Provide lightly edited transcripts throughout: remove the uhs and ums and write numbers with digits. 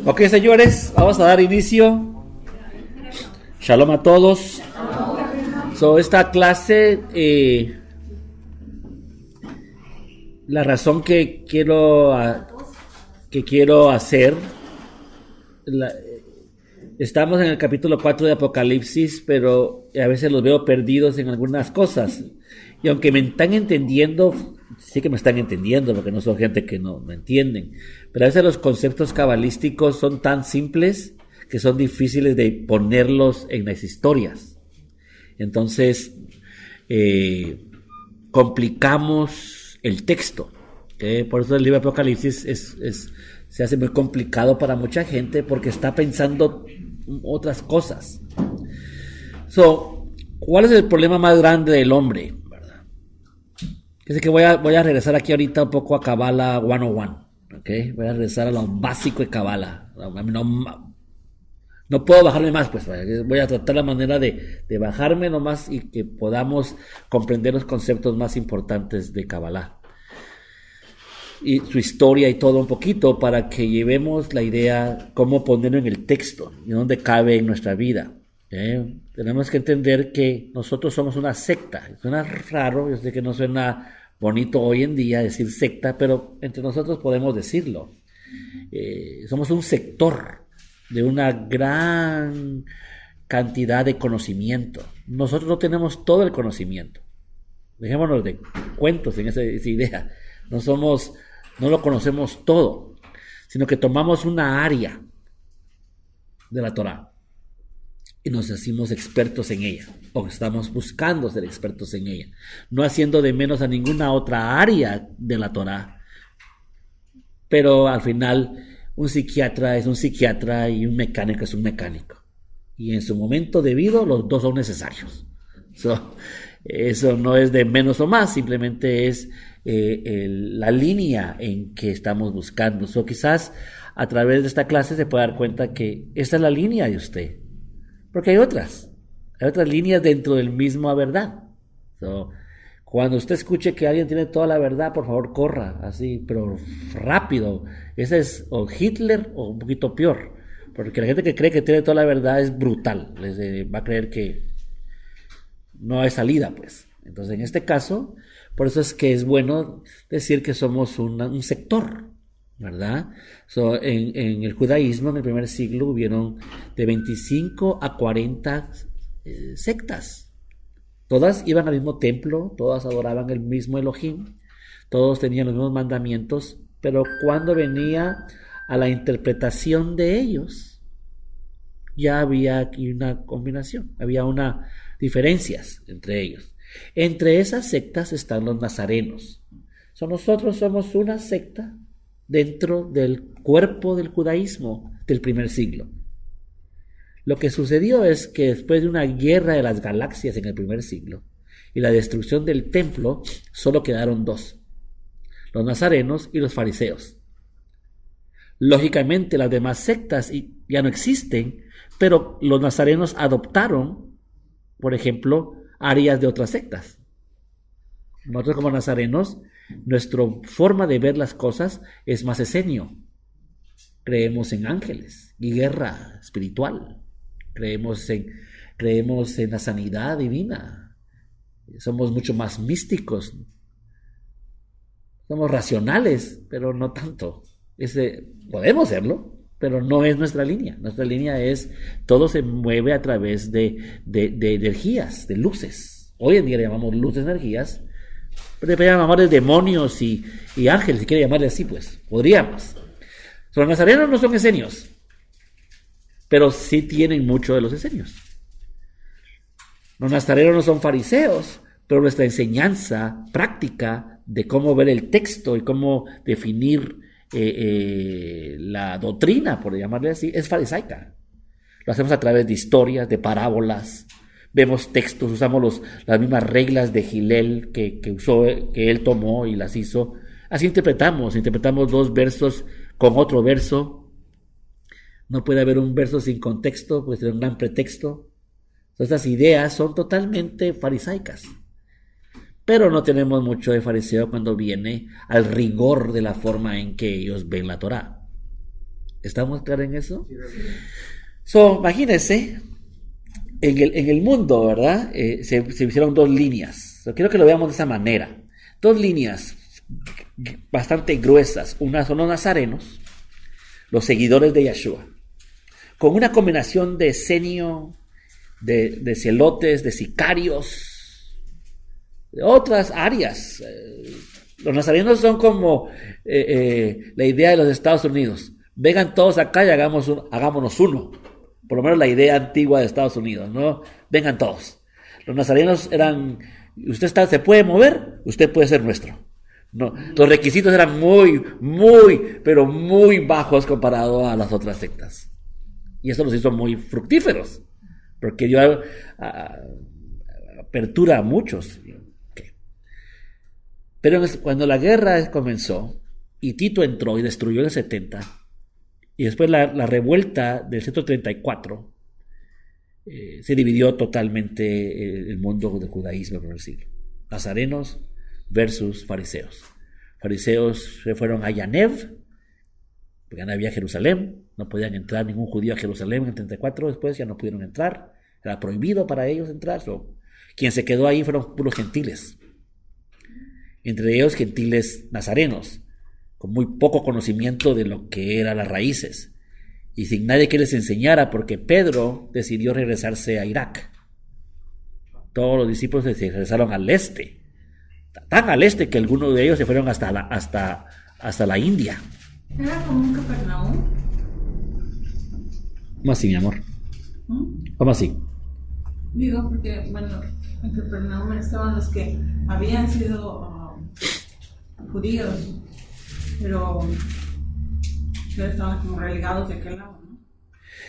Ok, señores, vamos a dar inicio. Shalom a todos. Esta clase, la razón que quiero hacer, estamos en el capítulo 4 de Apocalipsis, pero a veces los veo perdidos en algunas cosas. Y aunque me están entendiendo, sí que me están entendiendo, porque no son gente que no me entienden, pero a veces los conceptos cabalísticos son tan simples que son difíciles de ponerlos en las historias. Entonces, complicamos el texto. Por eso el libro de Apocalipsis se hace muy complicado para mucha gente, porque está pensando otras cosas. ¿Cuál es el problema más grande del hombre? Es que voy a regresar aquí ahorita un poco a Kabbalah 101, ¿okay? Voy a regresar a lo básico de Kabbalah. No puedo bajarme más, pues. Voy a tratar la manera de bajarme nomás y que podamos comprender los conceptos más importantes de Kabbalah y su historia y todo un poquito, para que llevemos la idea cómo ponerlo en el texto y dónde cabe en nuestra vida. Tenemos que entender que nosotros somos una secta. Suena raro, yo sé que no suena bonito hoy en día decir secta, pero entre nosotros podemos decirlo. Somos un sector de una gran cantidad de conocimiento. Nosotros no tenemos todo el conocimiento. Dejémonos de cuentos en esa idea. No lo conocemos todo, sino que tomamos una área de la Torá y nos hacemos expertos en ella, o estamos buscando ser expertos en ella, no haciendo de menos a ninguna otra área de la Torá. Pero al final, un psiquiatra es un psiquiatra y un mecánico es un mecánico, y en su momento debido los dos son necesarios. Eso no es de menos o más, simplemente es la línea en que estamos buscando. Quizás a través de esta clase se puede dar cuenta que esta es la línea de usted, porque hay otras líneas dentro del mismo verdad. Cuando usted escuche que alguien tiene toda la verdad, por favor corra, así, pero rápido. Ese es o Hitler o un poquito peor, porque la gente que cree que tiene toda la verdad es brutal, va a creer que no hay salida, pues. Entonces, en este caso, por eso es que es bueno decir que somos un sector, ¿verdad? En el judaísmo, en el primer siglo, hubieron de 25 a 40 sectas. Todas iban al mismo templo, todas adoraban el mismo Elohim, todos tenían los mismos mandamientos, pero cuando venía a la interpretación de ellos, ya había aquí una combinación, había unas diferencias entre ellos. Entre esas sectas están los nazarenos. Nosotros somos una secta dentro del cuerpo del judaísmo del primer siglo. Lo que sucedió es que después de una guerra de las galaxias en el primer siglo y la destrucción del templo, solo quedaron dos: los nazarenos y los fariseos. Lógicamente las demás sectas ya no existen, pero los nazarenos adoptaron, por ejemplo, áreas de otras sectas. Nosotros como nazarenos, nuestra forma de ver las cosas es más esenio. Creemos en ángeles y guerra espiritual. Creemos en la sanidad divina. Somos mucho más místicos. Somos racionales, pero no tanto. Podemos serlo, pero no es nuestra línea. Nuestra línea es, todo se mueve a través de energías, de luces. Hoy en día le llamamos luces, energías, pero le llamamos demonios y ángeles, si quiere llamarle así, pues, podríamos. Los nazarenos no son esenios, pero sí tienen mucho de los esenios. Los nazarenos no son fariseos, pero nuestra enseñanza práctica de cómo ver el texto y cómo definir la doctrina, por llamarle así, es farisaica. Lo hacemos a través de historias, de parábolas, vemos textos, usamos las mismas reglas de Hillel que él tomó y las hizo. Así interpretamos dos versos con otro verso. No puede haber un verso sin contexto, puede ser un gran pretexto. Estas ideas son totalmente farisaicas. Pero no tenemos mucho de fariseo cuando viene al rigor de la forma en que ellos ven la Torá. ¿Estamos claros en eso? So, imagínense, en el mundo, ¿verdad? Se hicieron dos líneas. So, quiero que lo veamos de esa manera. Dos líneas bastante gruesas. Una son los nazarenos, los seguidores de Yeshua, con una combinación de senio, de celotes, de sicarios, de otras áreas. Los nazarenos son como la idea de los Estados Unidos. Vengan todos acá y hagámonos uno. Por lo menos la idea antigua de Estados Unidos, ¿no? Vengan todos. Los nazarenos eran, se puede mover, usted puede ser nuestro. No, los requisitos eran pero muy bajos comparado a las otras sectas. Y eso los hizo muy fructíferos, porque dio apertura a muchos. Pero cuando la guerra comenzó, y Tito entró y destruyó en el 70, y después la revuelta del 134, se dividió totalmente el mundo del judaísmo en el siglo. Nazarenos versus fariseos. Fariseos se fueron a Yanev, porque no había Jerusalén, no podían entrar ningún judío a Jerusalén en el 34, después ya no pudieron entrar, era prohibido para ellos entrar. Quien se quedó ahí fueron puros gentiles, entre ellos gentiles nazarenos, con muy poco conocimiento de lo que eran las raíces, y sin nadie que les enseñara, porque Pedro decidió regresarse a Irak. Todos los discípulos se regresaron al este, tan al este que algunos de ellos se fueron hasta la India. ¿Era como un Capernaum? ¿Cómo así, mi amor? ¿Cómo así? Digo, porque, bueno, en Capernaum estaban los que habían sido judíos, pero estaban como relegados de aquel lado, ¿no?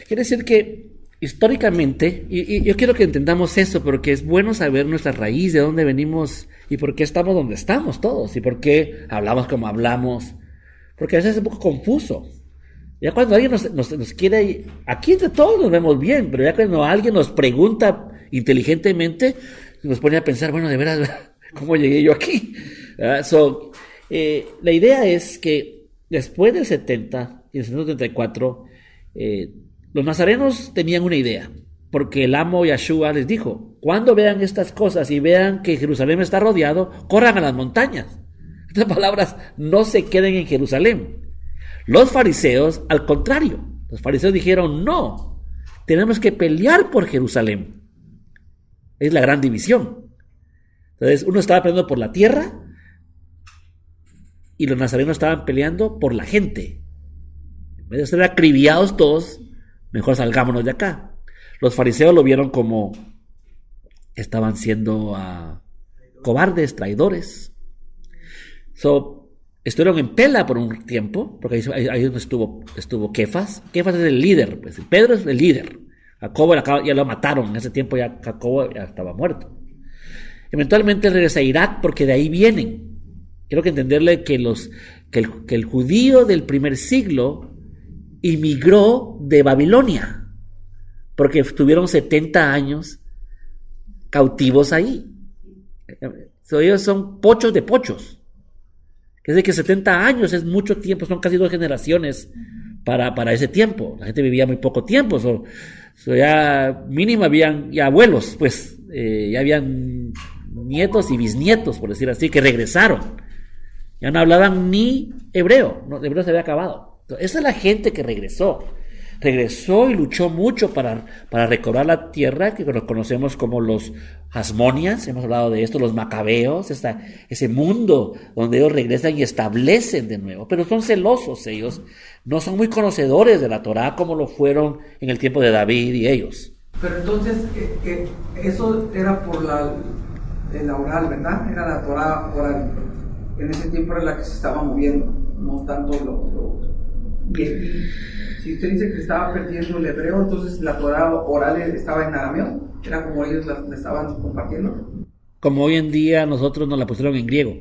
Quiere decir que históricamente, y yo quiero que entendamos eso, porque es bueno saber nuestra raíz, de dónde venimos y por qué estamos donde estamos todos, y por qué hablamos como hablamos, porque a veces es un poco confuso. Ya cuando alguien nos quiere, aquí entre todos nos vemos bien, pero ya cuando alguien nos pregunta inteligentemente, nos pone a pensar, bueno, de veras, ¿cómo llegué yo aquí? La idea es que después del 70 y el 134, los nazarenos tenían una idea, porque el amo Yeshua les dijo, cuando vean estas cosas y vean que Jerusalén está rodeado, corran a las montañas. En otras palabras, no se queden en Jerusalén. Los fariseos, al contrario, los fariseos dijeron, no, tenemos que pelear por Jerusalén. Es la gran división. Entonces, uno estaba peleando por la tierra y los nazarenos estaban peleando por la gente. En vez de ser acribillados todos, mejor salgámonos de acá. Los fariseos lo vieron como estaban siendo cobardes, traidores. Estuvieron en pela por un tiempo, porque ahí donde estuvo Kefas. Kefas es el líder, pues. Pedro es el líder. Jacobo ya lo mataron, en ese tiempo ya Jacobo ya estaba muerto. Eventualmente regresa a Irak porque de ahí vienen. Quiero que entenderle que el judío del primer siglo inmigró de Babilonia, porque estuvieron 70 años cautivos ahí. Ellos son pochos de pochos. Es de que 70 años es mucho tiempo, son casi 2 generaciones para ese tiempo. La gente vivía muy poco tiempo, ya mínimo habían ya abuelos, pues ya habían nietos y bisnietos, por decir así, que regresaron. Ya no hablaban ni hebreo, el hebreo se había acabado. Entonces, esa es la gente que regresó y luchó mucho para recobrar la tierra que conocemos como los Hasmonias, hemos hablado de esto, los Macabeos, ese mundo donde ellos regresan y establecen de nuevo, pero son celosos ellos, no son muy conocedores de la Torá como lo fueron en el tiempo de David y ellos. Pero entonces, eso era por la oral, ¿verdad? Era la Torá oral. En ese tiempo era la que se estaba moviendo, no tanto lo bien. Si usted dice que estaba perdiendo el hebreo, entonces la Torá oral estaba en arameo, era como ellos la estaban compartiendo. Como hoy en día nosotros nos la pusieron en griego.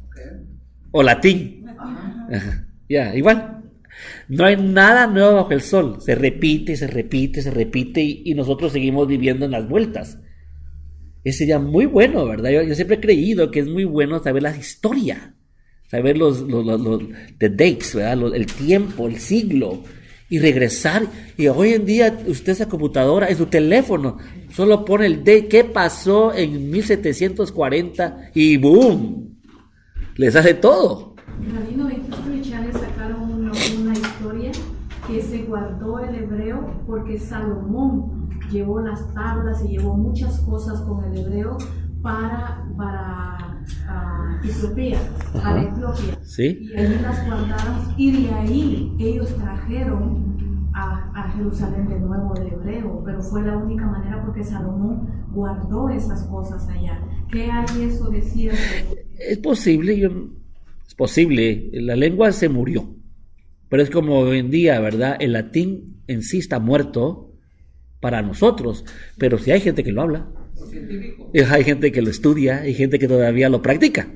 Okay. O latín. Ya, igual. No hay nada nuevo bajo el sol. Se repite y nosotros seguimos viviendo en las vueltas. Sería muy bueno, ¿verdad? Yo siempre he creído que es muy bueno saber la historia. saber los the dates, ¿verdad? El tiempo, el siglo, y regresar. Y hoy en día usted esa computadora, en su teléfono, solo pone el date, qué pasó en 1740 y ¡boom! Les hace todo. Rabino, en History Channel sacaron una historia que se guardó el hebreo porque Salomón llevó las tablas y llevó muchas cosas con el hebreo para Etiopía, para Etiopía. ¿Sí? Y allí las guardaron y de ahí ellos trajeron a Jerusalén de nuevo el hebreo, pero fue la única manera porque Salomón guardó esas cosas allá. ¿Qué hay eso de cierto? Es posible, es posible, la lengua se murió, pero es como hoy en día, ¿verdad? El latín en sí está muerto para nosotros, pero si hay gente que lo habla, hay gente que lo estudia, hay gente que todavía lo practica,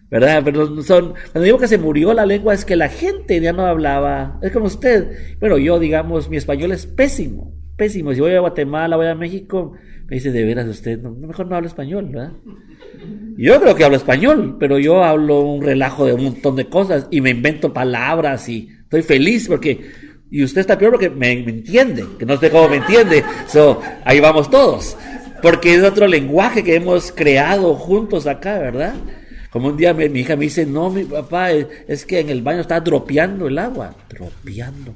¿verdad? Pero cuando digo que se murió la lengua es que la gente ya no hablaba, es como usted, bueno, yo digamos, mi español es pésimo, pésimo, si voy a Guatemala, voy a México, me dice, de veras usted, mejor no hablo español, ¿verdad? Yo creo que hablo español, pero yo hablo un relajo de un montón de cosas y me invento palabras y estoy feliz porque, y usted está peor porque me entiende, que no sé cómo me entiende, ahí vamos todos, porque es otro lenguaje que hemos creado juntos acá, ¿verdad? Como un día mi hija me dice, no, mi papá, es que en el baño está dropeando el agua, dropeando.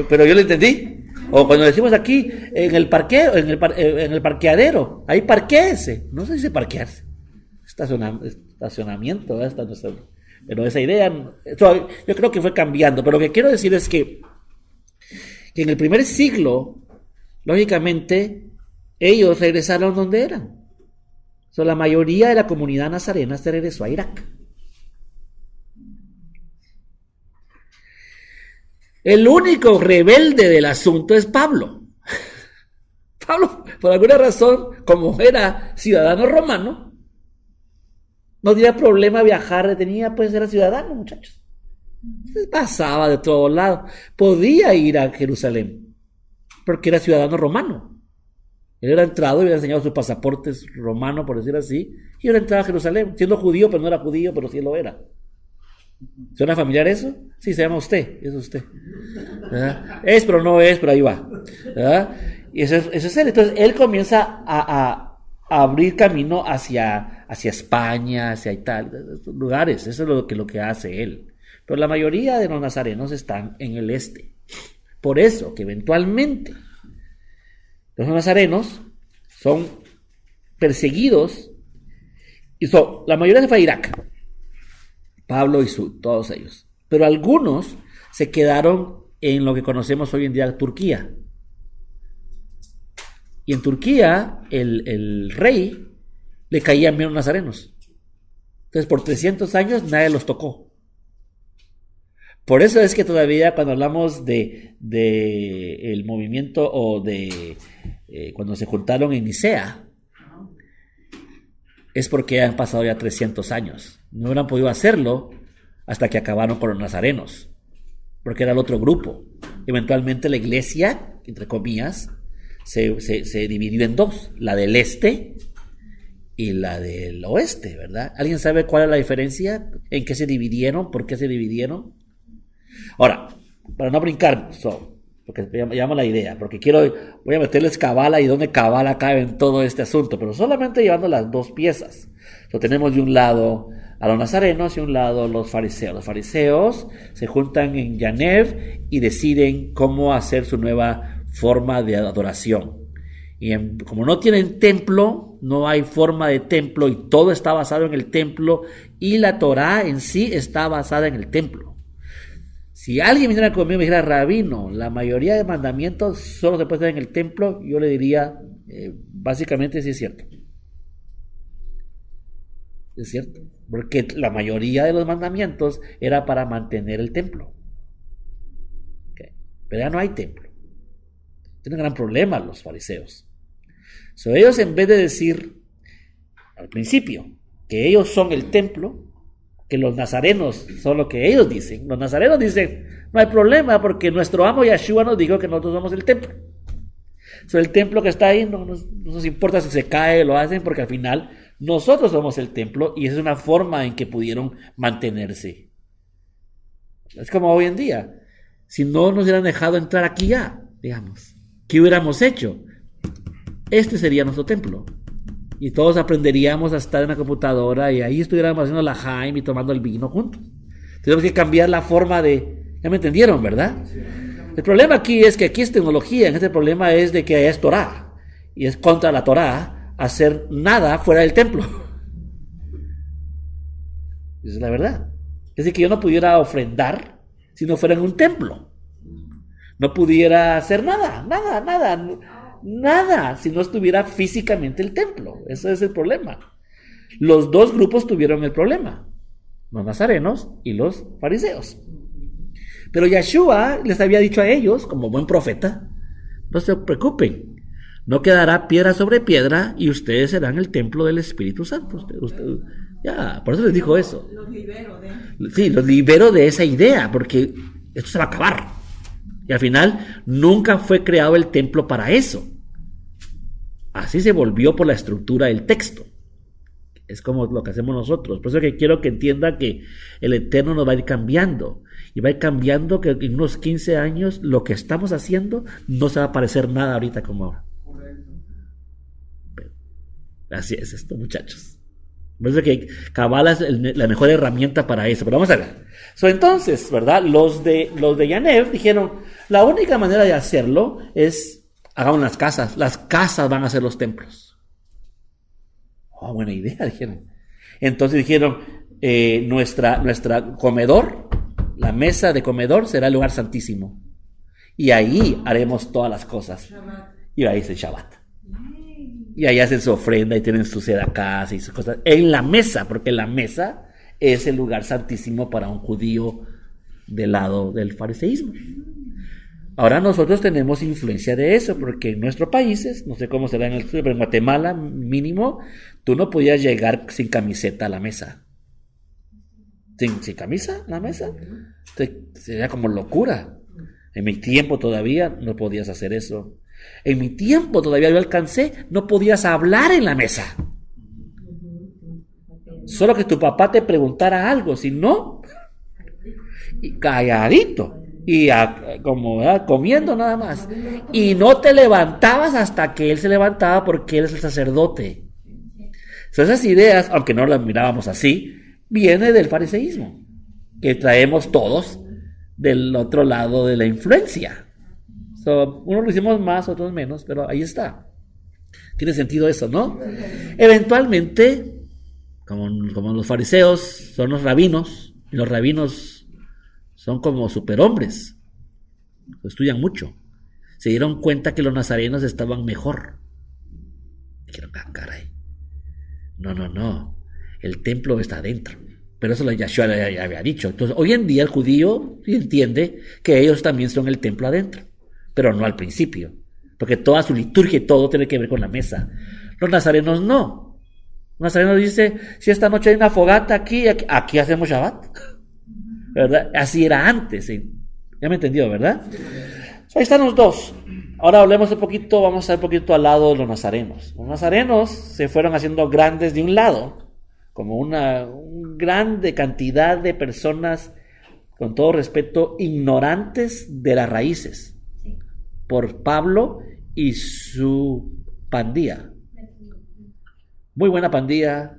Pero yo lo entendí. O cuando decimos aquí, en el parqueo, en el parqueadero, ahí parquéese. No se dice parquearse. Estacionamiento, ¿verdad? Pero esa idea, yo creo que fue cambiando. Pero lo que quiero decir es que en el primer siglo, lógicamente, ellos regresaron donde eran. La mayoría de la comunidad nazarena se regresó a Irak. El único rebelde del asunto es Pablo. Pablo, por alguna razón, como era ciudadano romano, no tenía problema viajar, era ciudadano, muchachos. Entonces pasaba de todos lados. Podía ir a Jerusalén, porque era ciudadano romano. Él era entrado y había enseñado sus pasaportes romanos, por decir así, y era entrado a Jerusalén, siendo judío, pero no era judío, pero sí lo era. ¿Suena familiar eso? Sí, se llama usted, es usted. ¿Verdad? Es, pero no es, pero ahí va. ¿Verdad? Y eso es él. Entonces, él comienza a abrir camino hacia España, hacia Italia, lugares. Eso es lo que hace él. Pero la mayoría de los nazarenos están en el este. Por eso que eventualmente los nazarenos son perseguidos y la mayoría se fue a Irak. Pablo y todos ellos. Pero algunos se quedaron en lo que conocemos hoy en día Turquía. Y en Turquía el rey le caían bien los nazarenos. Entonces por 300 años nadie los tocó. Por eso es que todavía cuando hablamos de el movimiento o de cuando se juntaron en Nicea, es porque han pasado ya 300 años. No hubieran podido hacerlo hasta que acabaron con los nazarenos, porque era el otro grupo. Eventualmente la iglesia, entre comillas, se dividió en dos, la del este y la del oeste, ¿verdad? ¿Alguien sabe cuál es la diferencia? ¿En qué se dividieron? ¿Por qué se dividieron? Ahora, para no brincar, porque me llama la idea, porque voy a meterles Cabala y dónde Cabala cabe en todo este asunto, pero solamente llevando las dos piezas. Tenemos de un lado a los nazarenos y de un lado los fariseos. Los fariseos se juntan en Yanev y deciden cómo hacer su nueva forma de adoración. Y como no tienen templo, no hay forma de templo y todo está basado en el templo y la Torá en sí está basada en el templo. Si alguien viniera conmigo y me dijera, rabino, la mayoría de mandamientos solo se puede hacer en el templo, yo le diría, básicamente sí es cierto. Es cierto, porque la mayoría de los mandamientos era para mantener el templo. Okay. Pero ya no hay templo. Tienen un gran problema los fariseos. Ellos, en vez de decir al principio que ellos son el templo, que los nazarenos son lo que ellos dicen, los nazarenos dicen, no hay problema porque nuestro amo Yeshua nos dijo que nosotros somos el templo. El templo que está ahí no nos importa si se cae, lo hacen porque al final Nosotros somos el templo y esa es una forma en que pudieron mantenerse. Es como hoy en día. Si no nos hubieran dejado entrar aquí ya, digamos, ¿qué hubiéramos hecho? Este sería nuestro templo. Y todos aprenderíamos a estar en la computadora y ahí estuviéramos haciendo la Jaime y tomando el vino juntos. Tenemos que cambiar la forma de... ¿Ya me entendieron, verdad? El problema aquí es que aquí es tecnología. Este problema es de que es Torah. Y es contra la Torah hacer nada fuera del templo. Esa es la verdad. Es decir, que yo no pudiera ofrendar si no fuera en un templo. No pudiera hacer nada, si no estuviera físicamente el templo. Ese es el problema. Los dos grupos tuvieron el problema, los nazarenos y los fariseos. Pero Yeshua les había dicho a ellos, como buen profeta, no se preocupen, no quedará piedra sobre piedra y ustedes serán el templo del Espíritu Santo. Ya, por eso les dijo eso. Los libero de... Sí, los libero de esa idea, porque esto se va a acabar. Y al final, nunca fue creado el templo para eso. Así se volvió por la estructura del texto. Es como lo que hacemos nosotros. Por eso que quiero que entienda que el Eterno nos va a ir cambiando. Y va a ir cambiando que en unos 15 años lo que estamos haciendo no se va a parecer nada ahorita como ahora. Pero, así es esto, muchachos. Por eso que Kabbalah es la mejor herramienta para eso. Pero vamos a ver. Entonces, ¿verdad? Los de Yanev dijeron, la única manera de hacerlo es, hagamos las casas. Las casas van a ser los templos. Oh, buena idea, dijeron. Entonces dijeron, nuestra comedor, la mesa de comedor será el lugar santísimo. Y ahí haremos todas las cosas. Shabbat. Y ahí es el Shabbat. Y ahí hacen su ofrenda y tienen su sedacás y sus cosas. En la mesa, porque la mesa es el lugar santísimo para un judío del lado del fariseísmo. Ahora nosotros tenemos influencia de eso, porque en nuestros países, no sé cómo será en el sur, pero en Guatemala mínimo, tú no podías llegar sin camiseta a la mesa. ¿Sin camisa a la mesa? Sería como locura. En mi tiempo todavía no podías hacer eso. En mi tiempo todavía yo alcancé, no podías hablar en la mesa. Solo que tu papá te preguntara algo, si no, y calladito. Y como comiendo nada más. Y no te levantabas hasta que él se levantaba porque él es el sacerdote. Esas ideas, aunque no las mirábamos así, viene del fariseísmo, que traemos todos del otro lado de la influencia. Unos lo hicimos más, otros menos, pero ahí está. Tiene sentido eso, ¿no? Eventualmente, como los fariseos son los rabinos, y los rabinos son como superhombres, estudian mucho, se dieron cuenta que los nazarenos estaban mejor. Dijeron, caray, no, el templo está adentro. Pero eso Yahshua ya había dicho. Entonces, hoy en día el judío entiende que ellos también son el templo adentro, pero no al principio, porque toda su liturgia y todo tiene que ver con la mesa. Los nazarenos no. Los nazarenos dicen, si esta noche hay una fogata aquí hacemos Shabbat. ¿Verdad? Así era antes, ¿sí? Ya me entendió, ¿verdad? Ahí están los dos. Ahora vamos a ver un poquito al lado de los nazarenos. Los nazarenos se fueron haciendo grandes de un lado, como una grande cantidad de personas, con todo respeto, ignorantes de las raíces, por Pablo y su pandilla. Muy buena pandilla,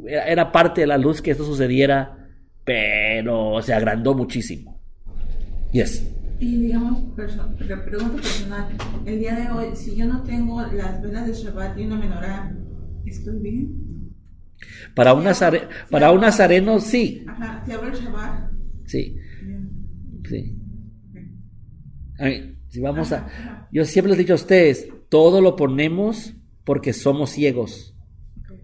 era parte de la luz que esto sucediera, pero se agrandó muchísimo. Yes. Y digamos, pregunta personal, el día de hoy, si yo no tengo las velas de Shabbat y una menorá, ¿estoy bien? Para un nazareno, sí. Ajá, si abro el Shabbat. Sí. Bien. Sí. Si vamos yo siempre les he dicho a ustedes, todo lo ponemos porque somos ciegos.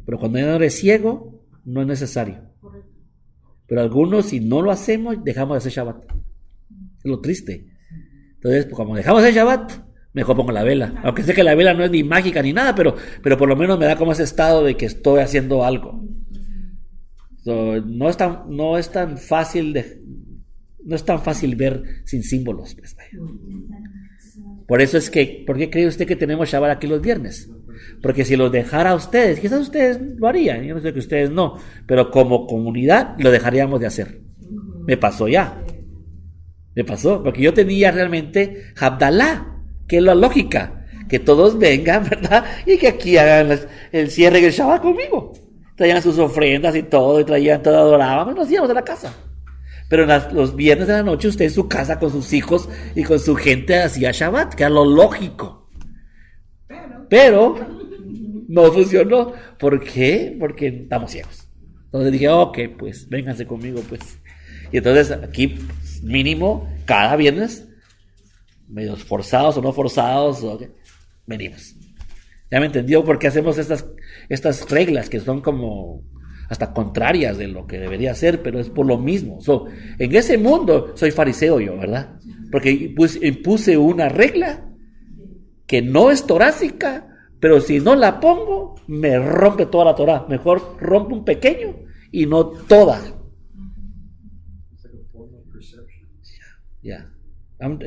Pero cuando no eres ciego, no es necesario. Correcto. Pero algunos, si no lo hacemos, dejamos de hacer Shabbat. Es lo triste. Entonces, como dejamos de hacer Shabbat, mejor pongo la vela. Aunque sé que la vela no es ni mágica ni nada, pero por lo menos me da como ese estado de que estoy haciendo algo. No es tan fácil ver sin símbolos. Pues. Por eso es que, ¿por qué cree usted que tenemos Shabbat aquí los viernes? Porque si los dejara a ustedes, quizás ustedes lo harían, yo no sé que ustedes no, pero como comunidad lo dejaríamos de hacer. Me pasó ya. Me pasó, porque yo tenía realmente Havdalah, que es la lógica, que todos vengan, ¿verdad? Y que aquí hagan el cierre del Shabbat conmigo. Traían sus ofrendas y todo, y traían todo, adorábamos, nos íbamos a la casa. Pero los viernes de la noche usted en su casa con sus hijos y con su gente hacía Shabbat, que era lo lógico. Pero no funcionó. ¿Por qué? Porque estamos ciegos. Entonces dije, ok, pues vénganse conmigo, pues. Y entonces aquí mínimo cada viernes, medio forzados o no forzados, okay, venimos. Ya me entendió por qué hacemos estas reglas que son como hasta contrarias de lo que debería ser, pero es por lo mismo. En ese mundo soy fariseo yo, ¿verdad? Porque impuse una regla que no es torásica, pero si no la pongo, me rompe toda la Torá. Mejor rompo un pequeño y no toda. Yeah.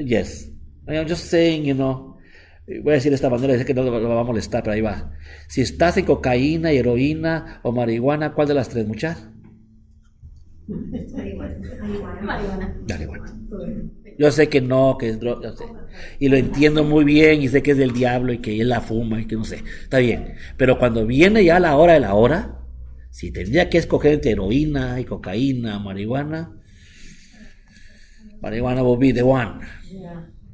Yes. I'm just saying, voy a decir de esta manera, sé que no lo va a molestar, pero ahí va. Si estás en cocaína, heroína o marihuana, ¿cuál de las tres, muchachos? Marihuana. Yo sé que no, que es droga, yo sé. Y lo entiendo muy bien, y sé que es del diablo, y que él la fuma, y que no sé. Está bien. Pero cuando viene ya la hora de la hora, si tendría que escoger entre heroína y cocaína, marihuana will be the one.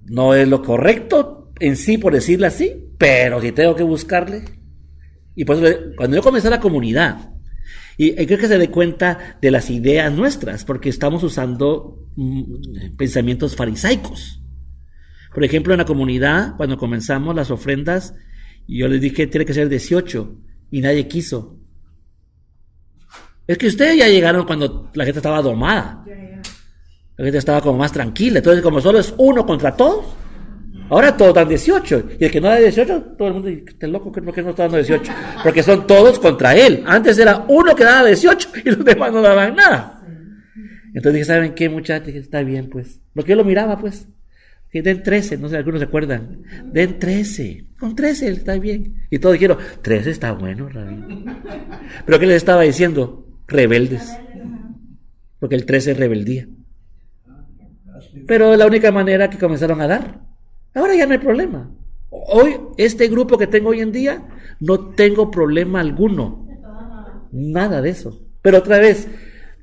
No es lo correcto en sí, por decirlo así, pero si tengo que buscarle. Y por eso, cuando yo comencé la comunidad, y creo que se dé cuenta de las ideas nuestras, porque estamos usando pensamientos farisaicos. Por ejemplo, en la comunidad, cuando comenzamos las ofrendas, yo les dije tiene que ser 18, y nadie quiso. Es que ustedes ya llegaron cuando la gente estaba domada. La gente estaba como más tranquila. Entonces, como solo es uno contra todos, ahora todos dan 18. Y el que no da 18, todo el mundo dice, ¿estás loco? ¿Por qué no está dando 18? Porque son todos contra él. Antes era uno que daba 18 y los demás no daban nada. Entonces dije, ¿saben qué, muchachos? Dije, está bien, pues. Porque yo lo miraba, pues. Que den 13, no sé, algunos se acuerdan. Den 13. Con 13 está bien. Y todos dijeron, 13 está bueno, Rabí. ¿Pero qué les estaba diciendo? Rebeldes. Porque el 13 es rebeldía. Pero es la única manera que comenzaron a dar. Ahora ya no hay problema. Hoy, este grupo que tengo hoy en día, no tengo problema alguno. Nada de eso. Pero otra vez,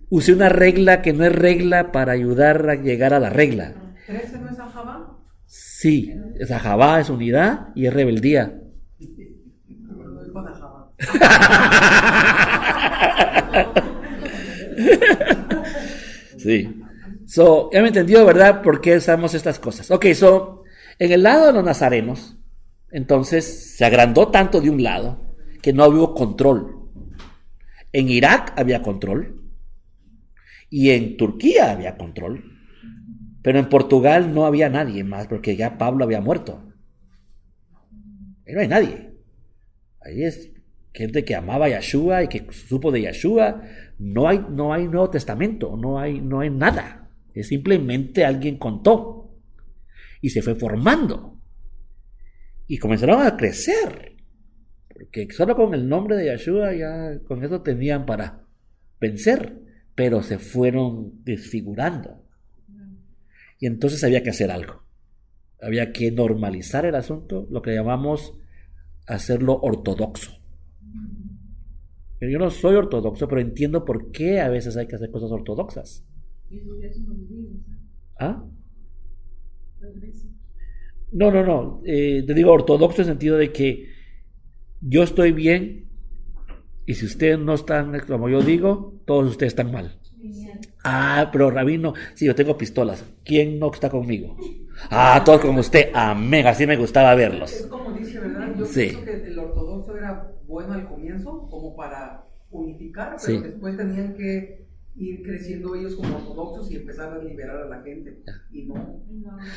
usé una regla que no es regla para ayudar a llegar a la regla. ¿13 no es Ajabá? Sí, es Ajabá, es unidad y es rebeldía. No es con Ajabá. Sí. Ya me entendió, ¿verdad? ¿Por qué usamos estas cosas? Ok, en el lado de los nazarenos, entonces se agrandó tanto de un lado que no hubo control. En Irak había control y en Turquía había control, pero en Portugal no había nadie más porque ya Pablo había muerto. Ahí no hay nadie. Ahí es gente que amaba a Yeshua y que supo de Yeshua. No hay Nuevo Testamento, no hay nada. Es simplemente alguien contó y se fue formando y comenzaron a crecer porque solo con el nombre de Yeshua ya con eso tenían para vencer, pero se fueron desfigurando y entonces había que hacer algo, había que normalizar el asunto, lo que llamamos hacerlo ortodoxo. Yo no soy ortodoxo, pero entiendo por qué a veces hay que hacer cosas ortodoxas. ¿Ah? No. Te digo ortodoxo en el sentido de que yo estoy bien y si ustedes no están como yo digo, todos ustedes están mal. Pero rabino, sí, yo tengo pistolas. ¿Quién no está conmigo? Todos como usted. Amén, así me gustaba verlos. Es como dice, ¿verdad? Yo pienso que el ortodoxo era bueno al comienzo, como para unificar, pero después tenían que ir creciendo ellos como ortodoxos y empezar a liberar a la gente y no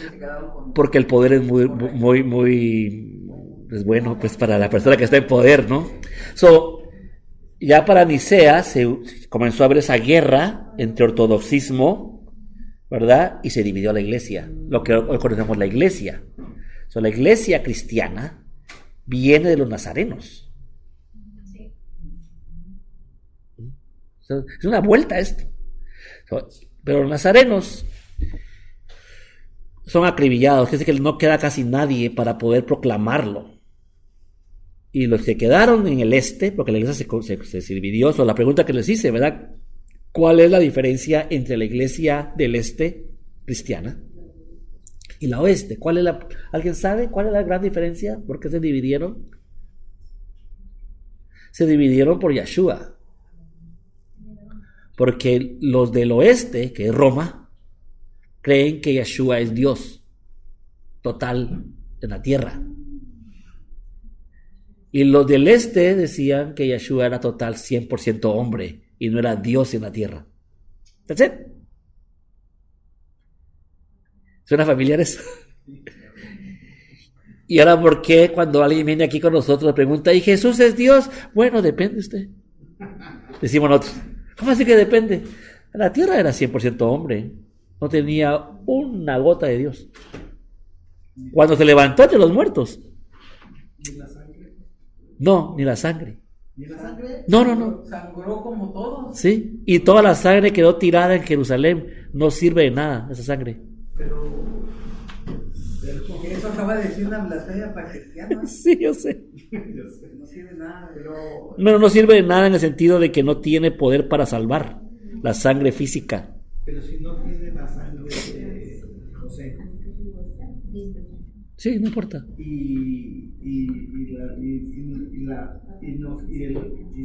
se quedaron con... Porque el poder es muy es bueno pues para la persona que está en poder, ¿no? Ya para Nicea se comenzó a haber esa guerra entre ortodoxismo, ¿verdad? Y se dividió la iglesia, lo que hoy conocemos la iglesia. La iglesia cristiana viene de los nazarenos. Sí. Es una vuelta esto. Pero los nazarenos son acribillados, que no queda casi nadie para poder proclamarlo. Y los que quedaron en el este, porque la iglesia se dividió, la pregunta que les hice, ¿verdad? ¿Cuál es la diferencia entre la iglesia del este cristiana y la oeste? ¿Alguien sabe cuál es la gran diferencia? ¿Por qué se dividieron? Se dividieron por Yeshua. Porque los del oeste, que es Roma, creen que Yeshua es Dios total en la tierra. Y los del este decían que Yeshua era total 100% hombre y no era Dios en la tierra. That's it. ¿Suena familiares? Y ahora, ¿por qué cuando alguien viene aquí con nosotros pregunta, ¿y Jesús es Dios? Bueno, depende usted. Decimos nosotros, ¿cómo así que depende? La tierra era 100% hombre, no tenía una gota de Dios. Cuando se levantó entre los muertos. ¿Ni la sangre? No, ni la sangre. ¿Ni la sangre? No. Sangró como todo. Sí, y toda la sangre quedó tirada en Jerusalén. No sirve de nada esa sangre. Pero eso acaba de decir una blasfemia para cristianos. Sí, yo sé. No sirve nada, pero... No sirve de nada en el sentido de que no tiene poder para salvar la sangre física. Pero si no tiene la sangre de José Sí, no importa.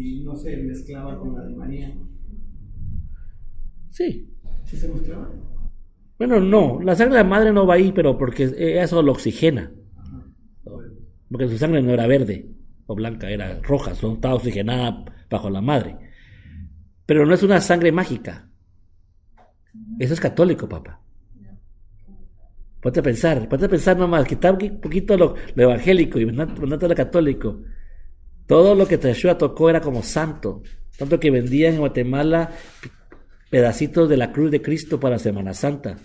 y no se mezclaba con la de María. Sí. ¿Sí se mezclaba? Bueno, no, la sangre de la madre no va ahí, pero porque eso lo oxigena. Porque su sangre no era verde o blanca, era roja, estaba oxigenada bajo la madre. Pero no es una sangre mágica. Eso es católico, papá. Ponte a pensar nomás, quitar un poquito lo evangélico y mandate a lo católico. Todo lo que Yeshua tocó era como santo. Tanto que vendían en Guatemala pedacitos de la cruz de Cristo para Semana Santa.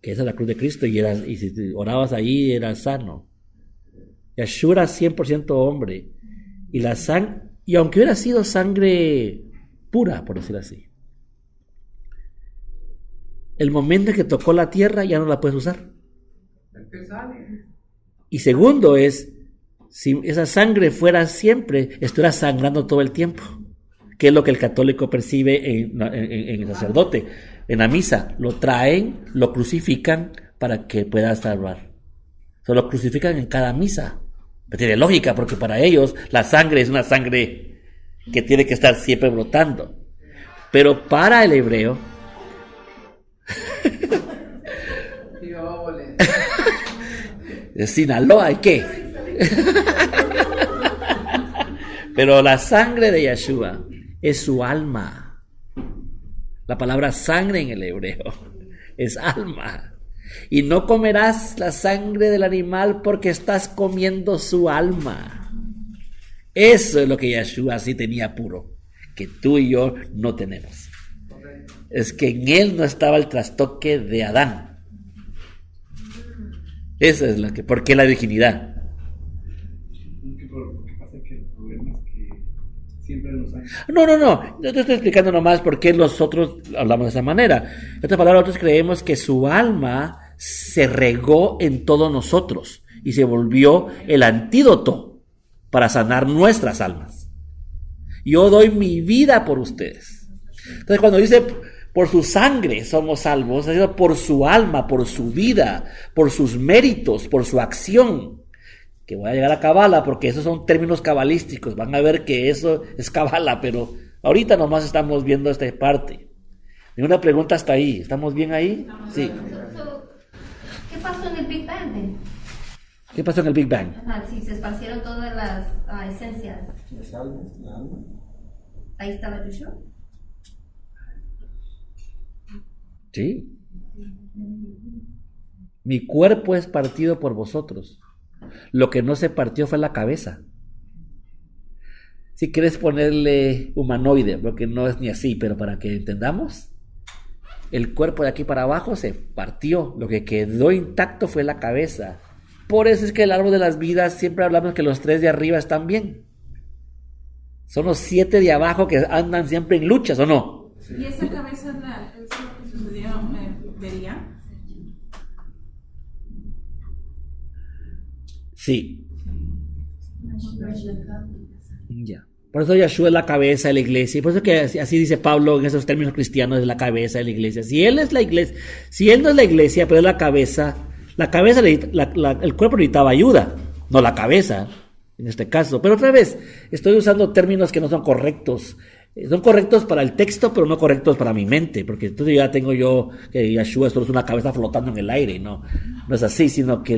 Que esa es la cruz de Cristo y si orabas ahí eras sano. Yeshua era 100% hombre. Y aunque hubiera sido sangre pura, por decir así, el momento en que tocó la tierra ya no la puedes usar. Y segundo es, si esa sangre fuera siempre, estuviera sangrando todo el tiempo, que es lo que el católico percibe en el sacerdote. En la misa lo traen, lo crucifican para que pueda salvar. Lo crucifican en cada misa. Pero tiene lógica, porque para ellos la sangre es una sangre que tiene que estar siempre brotando. Pero para el hebreo, de Sinaloa, ¿y qué? Pero la sangre de Yeshua es su alma. La palabra sangre en el hebreo es alma. Y no comerás la sangre del animal porque estás comiendo su alma. Eso es lo que Yeshua sí tenía puro, que tú y yo no tenemos. Es que en él no estaba el trastoque de Adán. Eso es lo que, ¿por qué la virginidad? Lo que pasa es que el problema es que siempre nos han... No, yo te estoy explicando nomás por qué nosotros hablamos de esa manera. En otras palabras, nosotros creemos que su alma se regó en todos nosotros y se volvió el antídoto para sanar nuestras almas. Yo doy mi vida por ustedes. Entonces, cuando dice por su sangre somos salvos, es por su alma, por su vida, por sus méritos, por su acción. Que voy a llegar a Kabbalah porque esos son términos cabalísticos. Van a ver que eso es Kabbalah, pero ahorita nomás estamos viendo esta parte. Ninguna pregunta hasta ahí. ¿Estamos bien ahí? Sí. ¿Qué pasó en el Big Bang? ¿Qué pasó en el Big Bang? Si se esparcieron todas las esencias. Ahí estaba Yeshua. Sí. Mi cuerpo es partido por vosotros. Lo que no se partió fue la cabeza. Si quieres ponerle humanoide, porque no es ni así, pero para que entendamos, el cuerpo de aquí para abajo se partió. Lo que quedó intacto fue la cabeza. Por eso es que el árbol de las vidas siempre hablamos que los 3 de arriba están bien. Son los 7 de abajo que andan siempre en luchas, ¿o no? Y esa cabeza es lo que sucedió de Elías. Sí. Ya. Por eso Yeshua es la cabeza de la iglesia. Y por eso que así dice Pablo en esos términos cristianos, es la cabeza de la iglesia. Si él es la iglesia, si él no es la iglesia, pero es la cabeza, el cuerpo necesitaba ayuda, no la cabeza, en este caso. Pero otra vez, estoy usando términos que no son correctos. Son correctos para el texto, pero no correctos para mi mente, porque entonces ya tengo yo que Yeshua solo es una cabeza flotando en el aire. No es así, sino que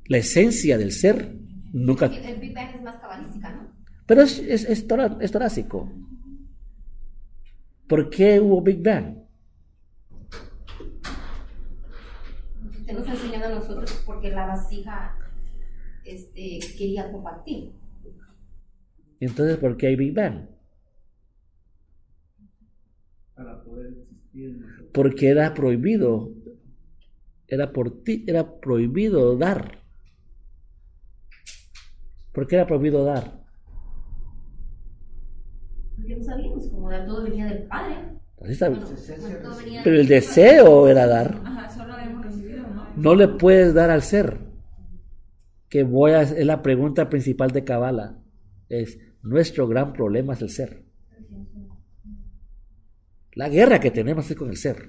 la esencia del ser nunca... El Big Bang es más cabalística, ¿no? Pero es torácico. ¿Por qué hubo Big Bang? Usted nos ha enseñado a nosotros porque la vasija quería compartir. Entonces, ¿por qué hay Big Bang? Para poder existir. Porque era prohibido. Era prohibido dar. ¿Por qué era prohibido dar? Porque no sabíamos cómo dar, todo venía del Padre. Así está. Bueno, todo venía Pero el del deseo era dar. Ajá, solo habíamos recibido, ¿no? No le puedes dar al ser. Es la pregunta principal de Kabbalah. Nuestro gran problema es el ser. La guerra que tenemos es con el ser.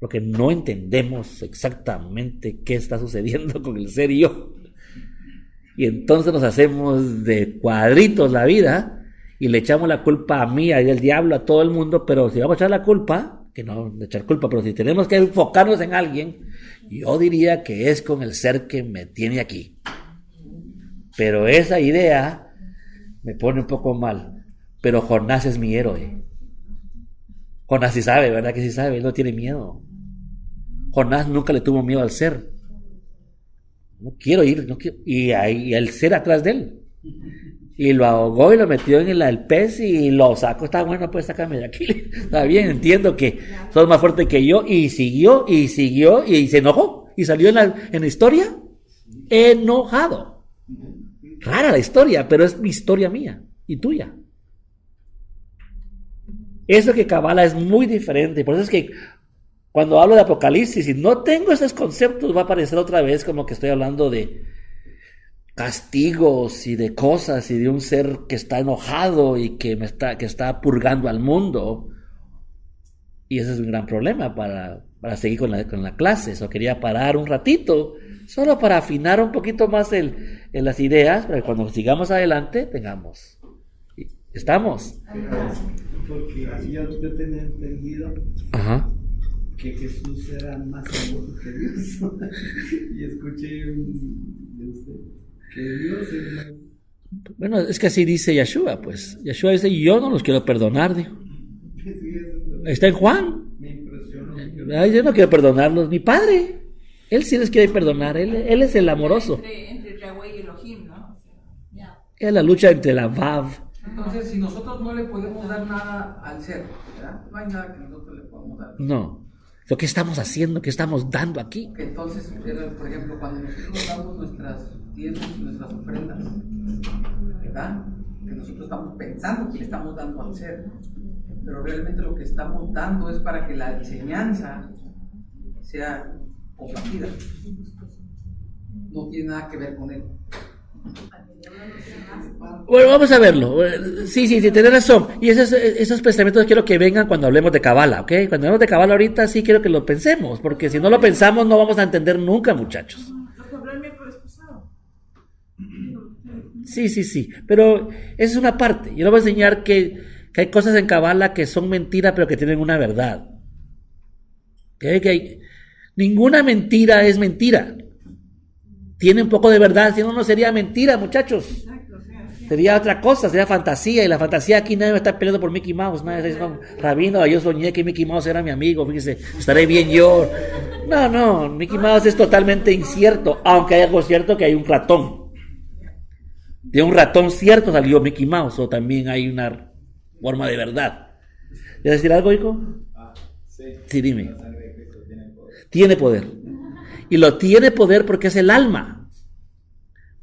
Porque no entendemos exactamente qué está sucediendo con el ser y yo. Y entonces nos hacemos de cuadritos la vida y le echamos la culpa a mí, al diablo, a todo el mundo. Pero si vamos a echar la culpa, que no de echar culpa, pero si tenemos que enfocarnos en alguien, yo diría que es con el ser que me tiene aquí. Pero esa idea me pone un poco mal. Pero Jonás es mi héroe. Jonás sí sabe, ¿verdad que sí sabe? Él no tiene miedo. Jonás nunca le tuvo miedo al ser. No quiero ir, y ahí el ser atrás de él. Y lo ahogó y lo metió en el pez y lo sacó. Está bueno, pues sácame de aquí. Está bien, entiendo que sos más fuerte que yo. Y siguió y se enojó. Y salió en la historia enojado. Rara la historia, pero es mi historia mía y tuya. Eso que Kabbalah es muy diferente. Por eso es que cuando hablo de Apocalipsis y no tengo esos conceptos, va a parecer otra vez como que estoy hablando de castigos y de cosas y de un ser que está enojado y que está purgando al mundo. Y ese es un gran problema para seguir con la clase. Eso quería parar un ratito, solo para afinar un poquito más en las ideas, para que cuando sigamos adelante tengamos. ¿Estamos? Porque yo tenía entendido Ajá. que Jesús era más hermoso que Dios. Y escuché de usted que Dios es más... Bueno, es que así dice Yeshua, pues. Yeshua dice, yo no los quiero perdonar, dijo. Está en Juan. Me impresionó. Ay, yo no quiero perdonarlos, mi padre. Él sí les quiere perdonar, él es el amoroso. Entre Yahweh y Elohim, ¿no? Es la lucha entre la Vav. Entonces, si nosotros no le podemos dar nada al ser, ¿verdad? No hay nada que nosotros le podamos dar. No. Lo que estamos haciendo, que estamos dando aquí. Que entonces, por ejemplo, cuando nosotros damos nuestras diezmos y nuestras ofrendas, ¿verdad? Que nosotros estamos pensando que le estamos dando al ser, pero realmente lo que estamos dando es para que la enseñanza sea compartida. No tiene nada que ver con él. Bueno, vamos a verlo. Sí, tienes razón. Y esos pensamientos quiero que vengan cuando hablemos de Kabbalah, ¿ok? Cuando hablemos de Kabbalah ahorita sí quiero que lo pensemos, porque si no lo pensamos no vamos a entender nunca, muchachos. Lo que hablé el miércoles pasado. Sí. Pero esa es una parte. Yo les voy a enseñar que hay cosas en Kabbalah que son mentiras, pero que tienen una verdad. Ninguna mentira es mentira. Tiene un poco de verdad, si no sería mentira, muchachos. Exacto, sí. Sería otra cosa, sería fantasía. Y la fantasía aquí nadie va a estar peleando por Mickey Mouse. Nadie dice, no, Rabino, yo soñé que Mickey Mouse era mi amigo. Fíjese, estaré bien yo. No, Mickey Mouse es totalmente incierto. Aunque hay algo cierto que hay un ratón. De un ratón cierto salió Mickey Mouse. O también hay una forma de verdad. ¿Quieres decir algo, hijo? Sí. Sí, dime. La sangre de Cristo tiene poder. Tiene poder. Y lo tiene poder porque es el alma.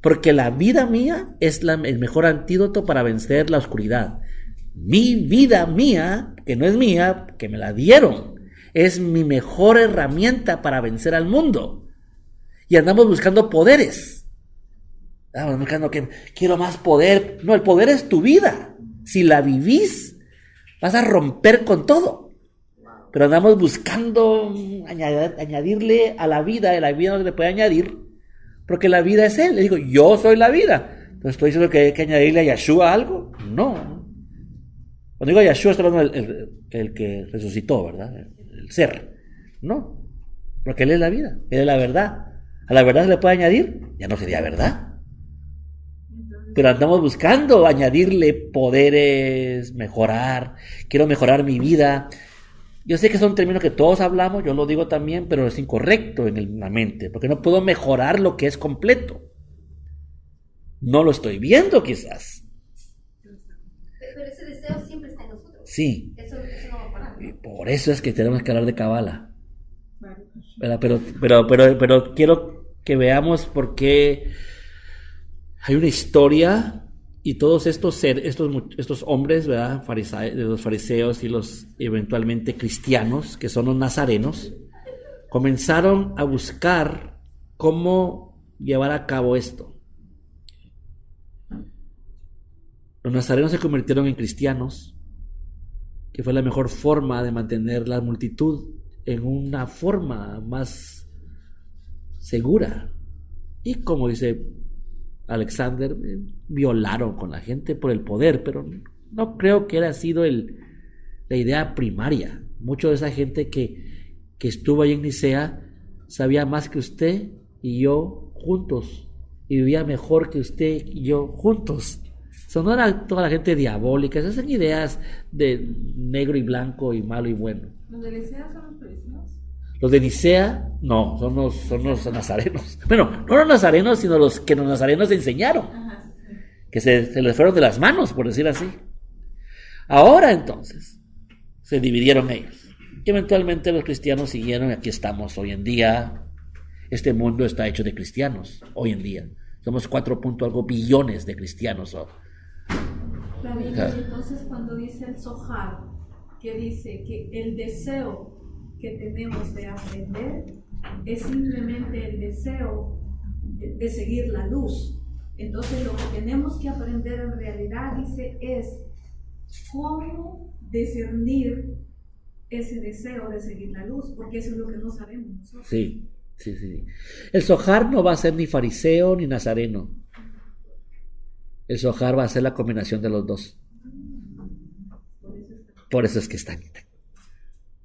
Porque la vida mía es el mejor antídoto para vencer la oscuridad. Mi vida mía, que no es mía, que me la dieron, es mi mejor herramienta para vencer al mundo. Y andamos buscando poderes. Estamos buscando que quiero más poder. No, el poder es tu vida. Si la vivís, vas a romper con todo. Pero andamos buscando añadirle a la vida, y la vida no se le puede añadir, porque la vida es Él. Le digo, yo soy la vida. Entonces, ¿estoy diciendo que hay que añadirle a Yeshua algo? No. Cuando digo Yeshua, estoy hablando el que resucitó, ¿verdad? El ser. No. Porque Él es la vida, Él es la verdad. ¿A la verdad se le puede añadir? Ya no sería verdad. Pero andamos buscando añadirle poderes, mejorar. Quiero mejorar mi vida. Yo sé que son términos que todos hablamos, yo lo digo también, pero es incorrecto en la mente, porque no puedo mejorar lo que es completo. No lo estoy viendo quizás. Pero ese deseo siempre está en nosotros. Sí. Eso no va a parar. Y por eso es que tenemos que hablar de Kabbalah. Pero quiero que veamos por qué hay una historia. Y todos estos hombres, ¿verdad? Los fariseos y los eventualmente cristianos, que son los nazarenos, comenzaron a buscar cómo llevar a cabo esto. Los nazarenos se convirtieron en cristianos, que fue la mejor forma de mantener la multitud en una forma más segura. Y como dice Alexander, violaron con la gente por el poder, pero no creo que haya sido la idea primaria. Mucha de esa gente que estuvo ahí en Nicea sabía más que usted y yo juntos, y vivía mejor que usted y yo juntos. Eso no era toda la gente diabólica, esas son ideas de negro y blanco y malo y bueno. ¿Los de Licea son los fariseos? Los de Nicea, no, son los nazarenos. Bueno, no los nazarenos, sino los que los nazarenos enseñaron. Ajá. Que se les fueron de las manos, por decir así. Ahora entonces, se dividieron ellos. Y eventualmente los cristianos siguieron, y aquí estamos hoy en día. Este mundo está hecho de cristianos, hoy en día. Somos 4 algo billones de cristianos. David, entonces cuando dice el Zohar, que dice que el deseo que tenemos de aprender es simplemente el deseo de seguir la luz. Entonces lo que tenemos que aprender en realidad, dice, es cómo discernir ese deseo de seguir la luz, porque eso es lo que no sabemos nosotros. Sí. El Zohar no va a ser ni fariseo ni nazareno. El Zohar va a ser la combinación de los dos. Por eso es que están.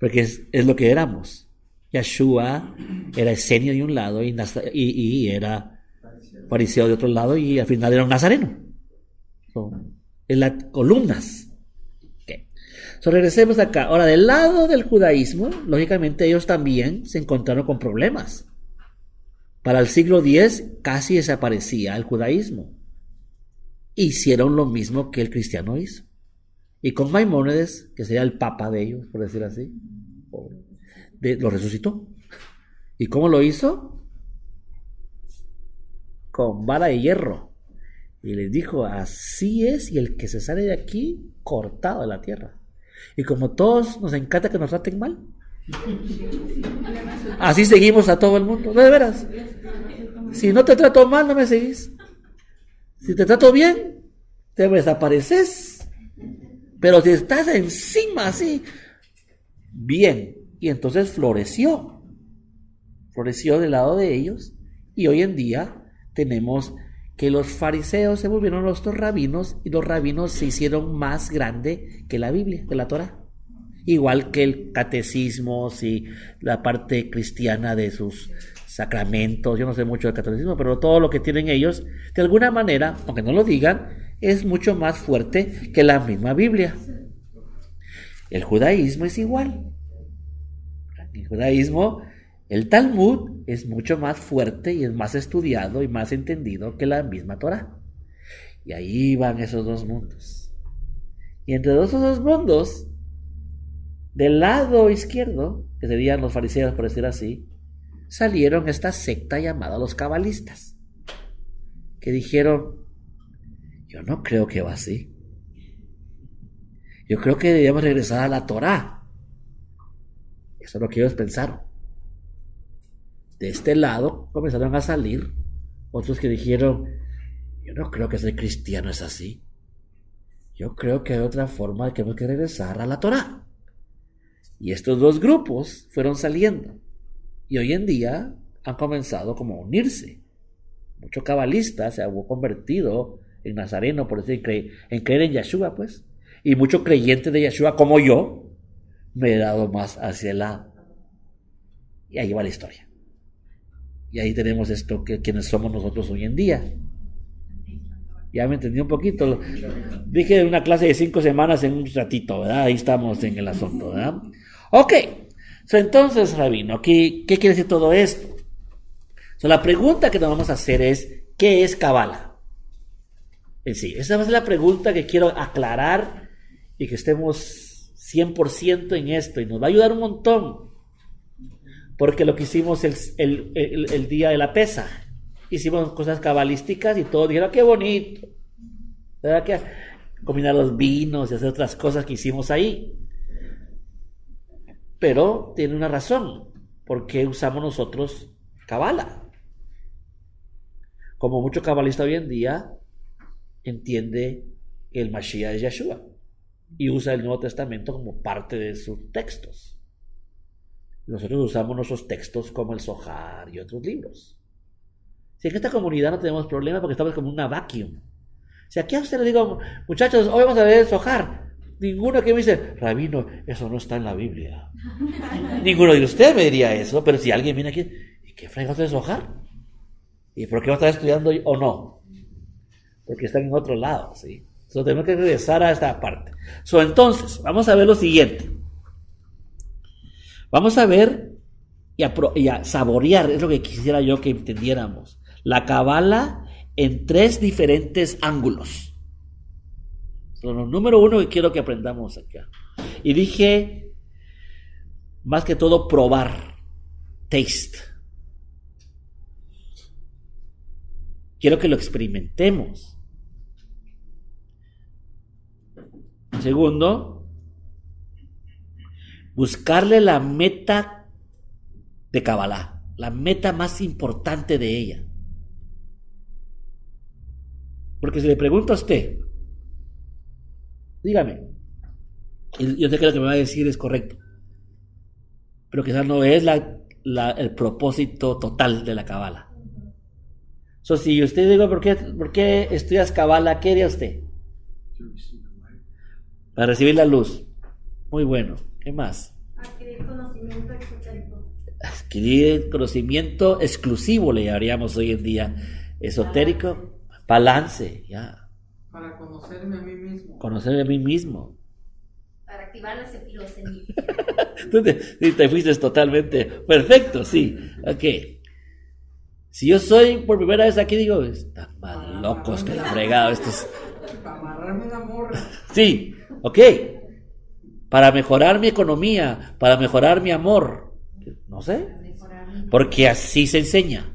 Porque es lo que éramos. Yeshua era esenio de un lado y era fariseo de otro lado, y al final era un nazareno. En las columnas. Okay. Regresemos acá. Ahora, del lado del judaísmo, lógicamente ellos también se encontraron con problemas. Para el siglo X casi desaparecía el judaísmo. Hicieron lo mismo que el cristiano hizo. Y con Maimónides, que sería el papa de ellos, por decir así, lo resucitó. ¿Y cómo lo hizo? Con vara de hierro. Y les dijo, así es, y el que se sale de aquí, cortado de la tierra. Y como todos nos encanta que nos traten mal, así seguimos a todo el mundo. No, de veras. Si no te trato mal, no me seguís. Si te trato bien, te desapareces. Pero si estás encima así, bien. Y entonces floreció del lado de ellos. Y hoy en día tenemos que los fariseos se volvieron los rabinos, y los rabinos se hicieron más grande que la Biblia, que la Torah. Igual que el catecismo y la parte cristiana de sus sacramentos. Yo no sé mucho del catolicismo, pero todo lo que tienen ellos, de alguna manera, aunque no lo digan, es mucho más fuerte que la misma Biblia. El judaísmo es igual. El judaísmo, el Talmud, es mucho más fuerte y es más estudiado y más entendido que la misma Torah. Y ahí van esos dos mundos. Y entre esos dos mundos, del lado izquierdo, que serían los fariseos, por decir así, salieron esta secta llamada los cabalistas, que dijeron, yo no creo que va así. Yo creo que debemos regresar a la Torá. Eso es lo que ellos pensaron. De este lado comenzaron a salir otros que dijeron, yo no creo que ser cristiano es así. Yo creo que hay otra forma de que hemos que regresar a la Torá. Y estos dos grupos fueron saliendo. Y hoy en día han comenzado como a unirse. Muchos cabalistas se han convertido en nazareno, por decir, en creer en Yeshua, pues. Y muchos creyentes de Yeshua, como yo, me he dado más hacia el lado. Y ahí va la historia. Y ahí tenemos esto, que quienes somos nosotros hoy en día. Ya me entendí un poquito. Dije una clase de 5 semanas en un ratito, ¿verdad? Ahí estamos en el asunto, ¿verdad? Ok. Entonces, Rabino, ¿qué quiere decir todo esto? La pregunta que nos vamos a hacer es, ¿qué es Kabbalah? En sí, esa es la pregunta que quiero aclarar y que estemos 100% en esto. Y nos va a ayudar un montón. Porque lo que hicimos el día de la Pesa, hicimos cosas cabalísticas y todos dijeron, qué bonito, ¿verdad? Que combinar los vinos y hacer otras cosas que hicimos ahí. Pero tiene una razón, ¿por qué usamos nosotros Kabbalah? Como mucho cabalista hoy en día entiende que el Mashiach es Yeshua y usa el Nuevo Testamento como parte de sus textos. Nosotros usamos nuestros textos como el Zohar y otros libros. Si en esta comunidad no tenemos problema porque estamos como una vacuum. Si aquí a usted le digo, muchachos, hoy vamos a ver el Zohar, ninguno que me dice, Rabino, eso no está en la Biblia. Ninguno de ustedes me diría eso, pero si alguien viene aquí, ¿y qué fregados es el Zohar? ¿Y por qué va a estar estudiando o no? Porque están en otro lado, ¿sí? Entonces tenemos que regresar a esta parte. Entonces, vamos a ver lo siguiente. Vamos a ver y a saborear, es lo que quisiera yo que entendiéramos, la Kabbalah en 3 diferentes ángulos. Lo número 1 que quiero que aprendamos acá. Y dije, más que todo, probar, taste. Quiero que lo experimentemos. Segundo, buscarle la meta de Kabbalah, la meta más importante de ella. Porque si le pregunto a usted, dígame, y yo sé que lo que me va a decir es correcto, pero quizás no es el propósito total de la Kabbalah. Si usted digo, ¿por qué estudias Kabbalah? ¿Qué haría usted? Para recibir la luz. Muy bueno. ¿Qué más? Adquirir conocimiento esotérico. Adquirir conocimiento exclusivo, le llamaríamos hoy en día. Esotérico. Balance, ya. Para conocerme a mí mismo. Conocerme a mí mismo. Para activar la sefirosemia. Tú te fuiste totalmente. Perfecto, sí. Ok. Si yo soy por primera vez aquí, digo, están más locos que la fregada estos. Para amarrarme una morra. Sí, ok. Para mejorar mi economía, para mejorar mi amor. No sé. Porque así se enseña.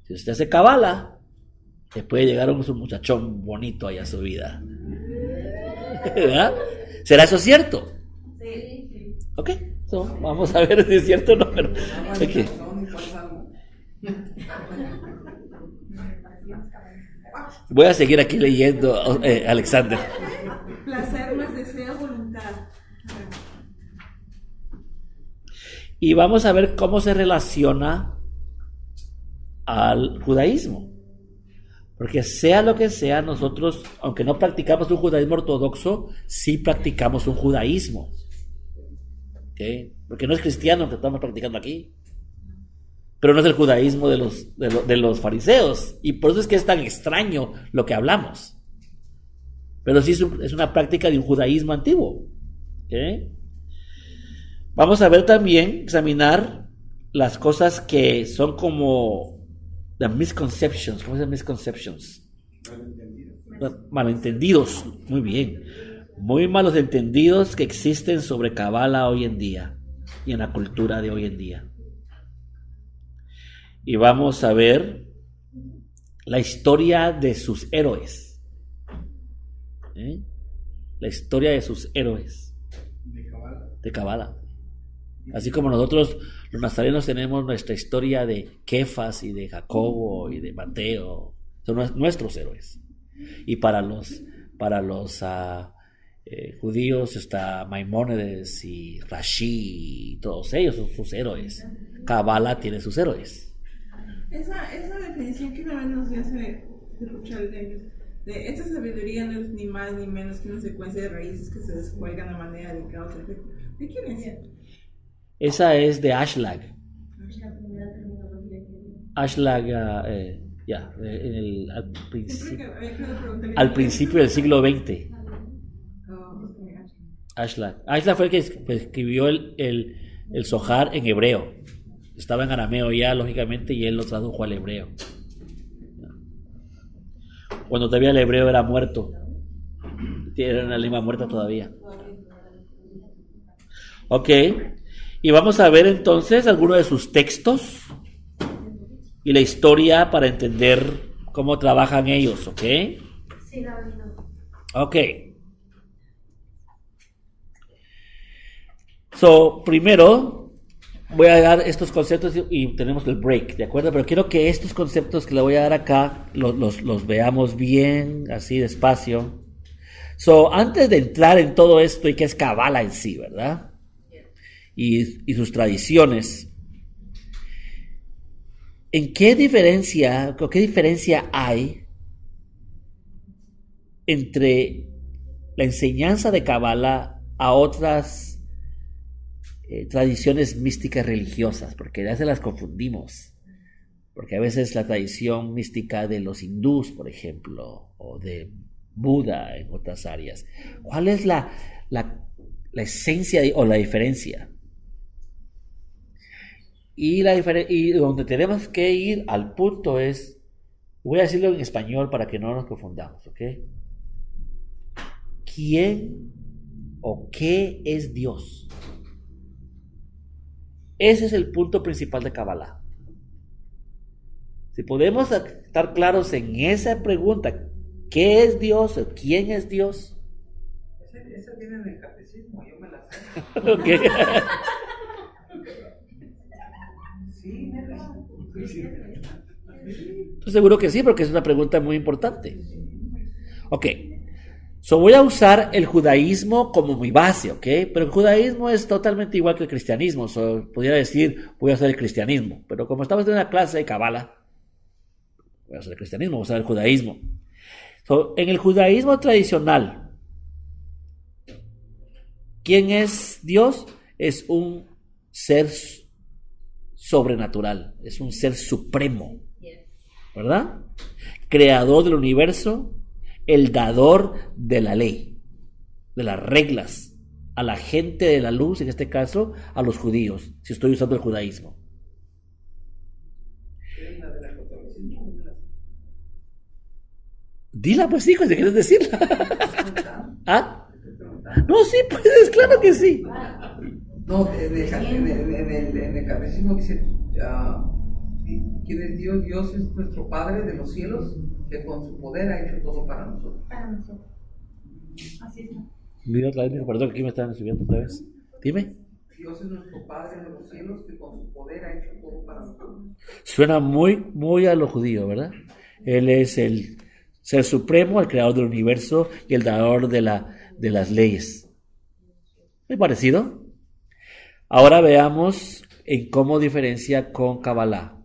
Si usted hace Kabbalah, le puede llegar un muchachón bonito ahí a su vida. ¿Verdad? ¿Será eso cierto? Sí. Ok. Vamos a ver si es cierto o no. Pero, okay. Voy a seguir aquí leyendo, Alexander. Placer más deseo, voluntad. Y vamos a ver cómo se relaciona al judaísmo. Porque sea lo que sea, nosotros, aunque no practicamos un judaísmo ortodoxo, sí practicamos un judaísmo. ¿Okay? Porque no es cristiano que estamos practicando aquí. Pero no es el judaísmo de los fariseos. Y por eso es que es tan extraño lo que hablamos. Pero sí es una práctica de un judaísmo antiguo. ¿Okay? Vamos a ver también, examinar las cosas que son como the misconceptions. ¿Cómo se llama misconceptions? Malentendidos. Muy bien. Muy malos entendidos que existen sobre Kabbalah hoy en día y en la cultura de hoy en día. y vamos a ver la historia de sus héroes. La historia de sus héroes de Kabbalah. Así como nosotros los nazarenos tenemos nuestra historia de Kefas y de Jacobo y de Mateo, son nuestros héroes. Y para los judíos está Maimónides y Rashi, y todos ellos son sus héroes. Kabbalah tiene sus héroes. Esa definición que una vez nos dio hace escuchar de esta sabiduría no es ni más ni menos que una secuencia de raíces que se descuelgan a manera de causa. ¿De quién es? Esa es de Ashlag. Ashlag, al principio del siglo XX. Ashlag fue el que escribió el Zohar en hebreo. Estaba en arameo ya, lógicamente, y él lo tradujo al hebreo. Cuando todavía el hebreo era muerto. Era una lengua muerta todavía. Ok. Y vamos a ver entonces algunos de sus textos y la historia para entender cómo trabajan ellos, ¿ok? Sí, la verdad. Ok. So, primero voy a dar estos conceptos y tenemos el break, ¿de acuerdo? Pero quiero que estos conceptos que le voy a dar acá los veamos bien, así despacio. So, antes de entrar en todo esto y qué es Kabbalah en sí, ¿verdad? Y sus tradiciones. ¿Qué diferencia hay entre la enseñanza de Kabbalah a otras tradiciones místicas religiosas? Porque a veces las confundimos. Porque a veces la tradición mística de los hindús, por ejemplo, o de Buda en otras áreas. ¿Cuál es la esencia o la diferencia? Y donde tenemos que ir al punto es, voy a decirlo en español para que no nos confundamos, ¿ok? ¿Quién o qué es Dios? Ese es el punto principal de Kabbalah. Si podemos estar claros en esa pregunta, ¿qué es Dios o quién es Dios? Esa viene en el catecismo, yo me la sé. Okay. Sí, Estoy seguro que sí, porque es una pregunta muy importante. Ok. Voy a usar el judaísmo como mi base, ¿ok? Pero el judaísmo es totalmente igual que el cristianismo. Podría decir, voy a usar el cristianismo. Pero como estamos en una clase de Kabbalah, voy a usar el cristianismo, voy a usar el judaísmo. En el judaísmo tradicional, ¿quién es Dios? Es un ser sobrenatural, es un ser supremo, ¿verdad? Creador del universo, el dador de la ley, de las reglas, a la gente de la luz, en este caso, a los judíos, si estoy usando el judaísmo. Dila, pues, hijo, si quieres decirla. ¿Ah? No, sí, pues, claro que sí. No, en el catecismo dice, ¿quién es Dios? Dios es nuestro Padre de los cielos, que con su poder ha hecho todo para nosotros. Para nosotros. Así está. Mira otra vez, perdón, que aquí me estaban subiendo otra vez. Dime. Dios es nuestro Padre de los cielos, que con su poder ha hecho todo para nosotros. Suena muy a lo judío, ¿verdad? Él es el ser supremo, el creador del universo y el dador de las leyes. Muy parecido. Ahora veamos en cómo diferencia con Kabbalah.